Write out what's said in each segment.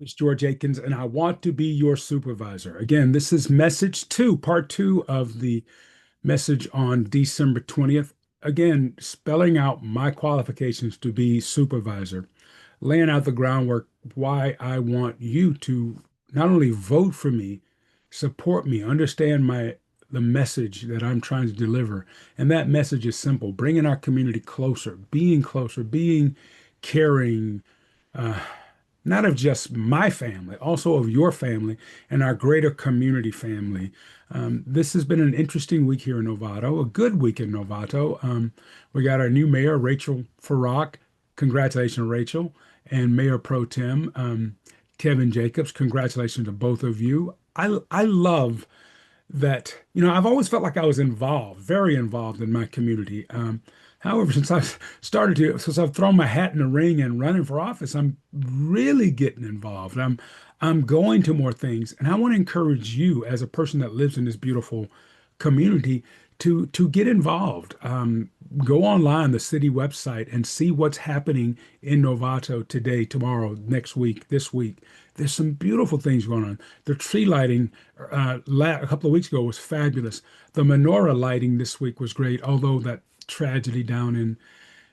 It's George Aikens, and I want to be your supervisor. Again, this is message two, part two of the message on December 20th. Again, spelling out my qualifications to be supervisor, laying out the groundwork why I want you to not only vote for me, support me, understand the message that I'm trying to deliver. And that message is simple, bringing our community closer, being caring, uh, not of just my family, also of your family and our greater community family. This has been an interesting week here in Novato, a good week in Novato. We got our new mayor, Rachel Farrak. Congratulations, Rachel, and Mayor Pro Tem Kevin Jacobs. Congratulations to both of you. I love that, I've always felt like I was involved, very involved in my community. However, since I've thrown my hat in the ring and running for office, I'm really getting involved. I'm going to more things, and I want to encourage you as a person that lives in this beautiful community to get involved. Go online, the city website, and see what's happening in Novato today, tomorrow, next week, this week. There's some beautiful things going on. The tree lighting a couple of weeks ago was fabulous. The menorah lighting this week was great, although that tragedy down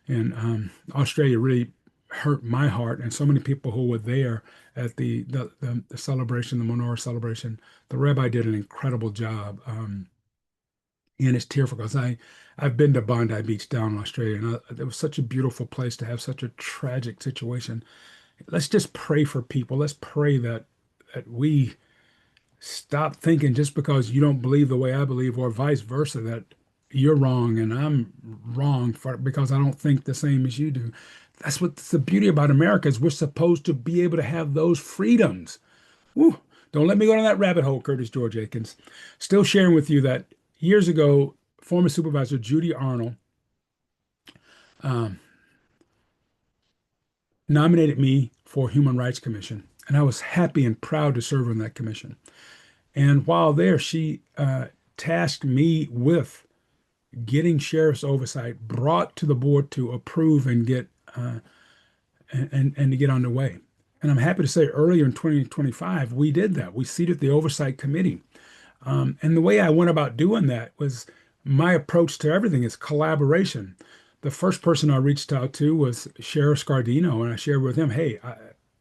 in Australia really hurt my heart and so many people who were there at the celebration, the menorah celebration. The rabbi did an incredible job. And it's tearful because I've been to Bondi Beach down in Australia, and it was such a beautiful place to have such a tragic situation. Let's just pray for people. Let's pray that we stop thinking just because you don't believe the way I believe, or vice versa, that you're wrong and I'm wrong because I don't think the same as you do. That's what's the beauty about America is we're supposed to be able to have those freedoms. Woo. Don't let me go down that rabbit hole, Curtis George Akins. Still sharing with you that years ago, former supervisor Judy Arnold um, nominated me for Human Rights Commission, and I was happy and proud to serve on that commission. And while there, she tasked me with getting sheriff's oversight brought to the board to approve and get and to get underway. And I'm happy to say earlier in 2025, we did that. We seated the oversight committee. And the way I went about doing that was my approach to everything is collaboration. The first person I reached out to was Sheriff Scardino, and I shared with him, "Hey,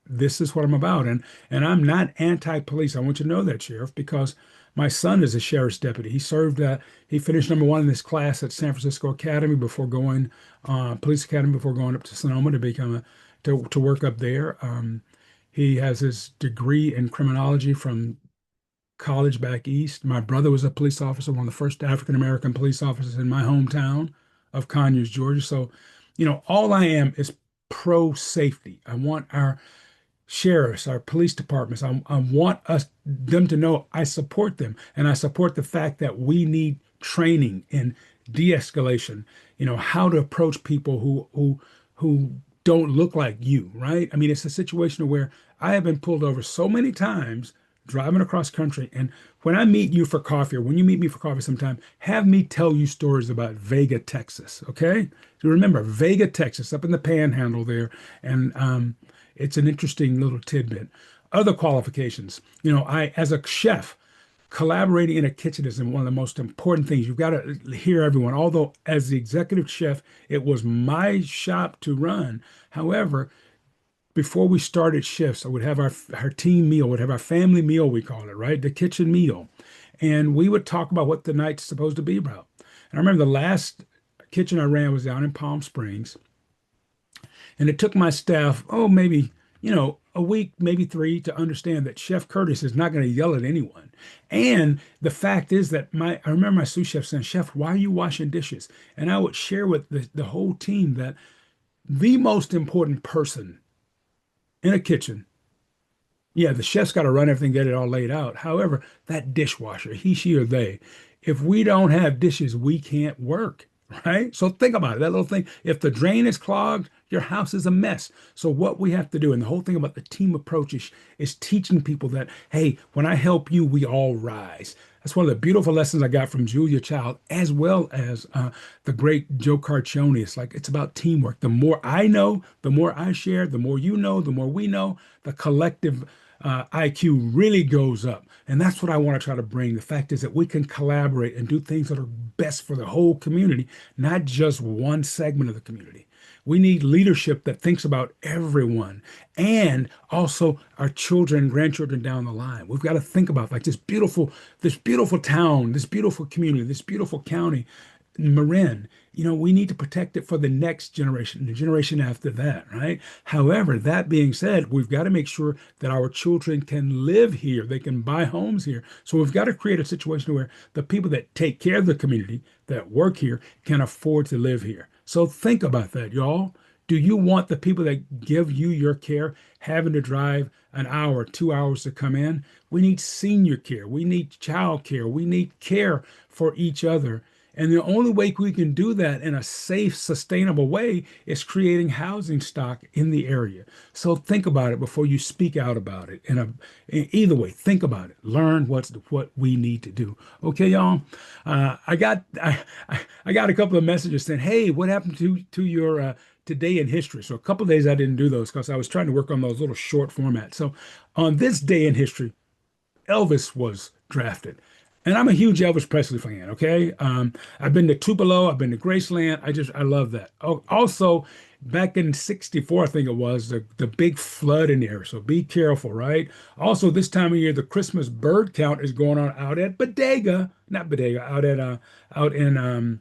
this is what I'm about." And I'm not anti-police. I want you to know that, Sheriff, because my son is a sheriff's deputy. He finished number one in his class at San Francisco Academy before going, Police Academy before going up to Sonoma to to work up there. He has his degree in criminology from college back east. My brother was a police officer, one of the first African American police officers in my hometown of Conyers, Georgia. So, all I am is pro safety. I want our sheriffs, our police departments, I want them to know I support them. And I support the fact that we need training in de-escalation, how to approach people who don't look like you, right? I mean, it's a situation where I have been pulled over so many times driving across country. And when I meet you for coffee, or when you meet me for coffee sometime, have me tell you stories about Vega, Texas. Okay? So remember, Vega, Texas, up in the panhandle there. And it's an interesting little tidbit. Other qualifications, as a chef, collaborating in a kitchen is one of the most important things. You've got to hear everyone. Although, as the executive chef, it was my shop to run. However, before we started shifts, I would have our team meal, would have our family meal, we call it, right? The kitchen meal. And we would talk about what the night's supposed to be about. And I remember the last kitchen I ran was down in Palm Springs. And it took my staff, maybe, a week, maybe three, to understand that Chef Curtis is not going to yell at anyone. And the fact is that I remember my sous chef saying, "Chef, why are you washing dishes?" And I would share with the whole team that the most important person in a kitchen, yeah, the chef's got to run everything, get it all laid out. However, that dishwasher, he, she, or they, if we don't have dishes, we can't work, right? So think about it, that little thing. If the drain is clogged, your house is a mess. So what we have to do, and the whole thing about the team approach is teaching people that, hey, when I help you, we all rise. That's one of the beautiful lessons I got from Julia Child, as well as the great Joe Carcione. It's like it's about teamwork. The more I know, the more I share, the more you know, the more we know, the collective IQ really goes up. And that's what I want to try to bring. The fact is that we can collaborate and do things that are best for the whole community, not just one segment of the community. We need leadership that thinks about everyone and also our children and grandchildren down the line. We've got to think about like this beautiful town, this beautiful community, this beautiful county, Marin. We need to protect it for the next generation, the generation after that, right? However, that being said, we've got to make sure that our children can live here, they can buy homes here. So we've got to create a situation where the people that take care of the community, that work here, can afford to live here. So think about that, y'all. Do you want the people that give you your care having to drive an hour, 2 hours to come in? We need senior care. We need child care. We need care for each other. And the only way we can do that in a safe, sustainable way is creating housing stock in the area. So think about it before you speak out about it. Either way, think about it. Learn what we need to do. Okay, y'all. I got a couple of messages saying, "Hey, what happened to your today in history?" So a couple of days I didn't do those because I was trying to work on those little short formats. So on this day in history, Elvis was drafted. And I'm a huge Elvis Presley fan, okay? I've been to Tupelo, I've been to Graceland. I love that. Oh, also, back in 64, I think it was, the big flood in there. So be careful, right? Also, this time of year, the Christmas bird count is going on out at Bodega, not Bodega, out in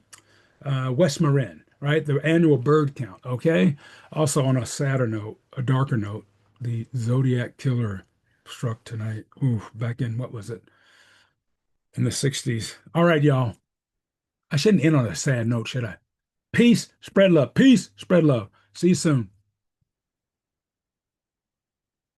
West Marin, right? The annual bird count, okay? Also, on a sadder note, a darker note, the Zodiac killer struck tonight. Ooh, back in, what was it? In the 60s. All right, y'all. I shouldn't end on a sad note, should I? Peace, spread love. Peace, spread love. See you soon.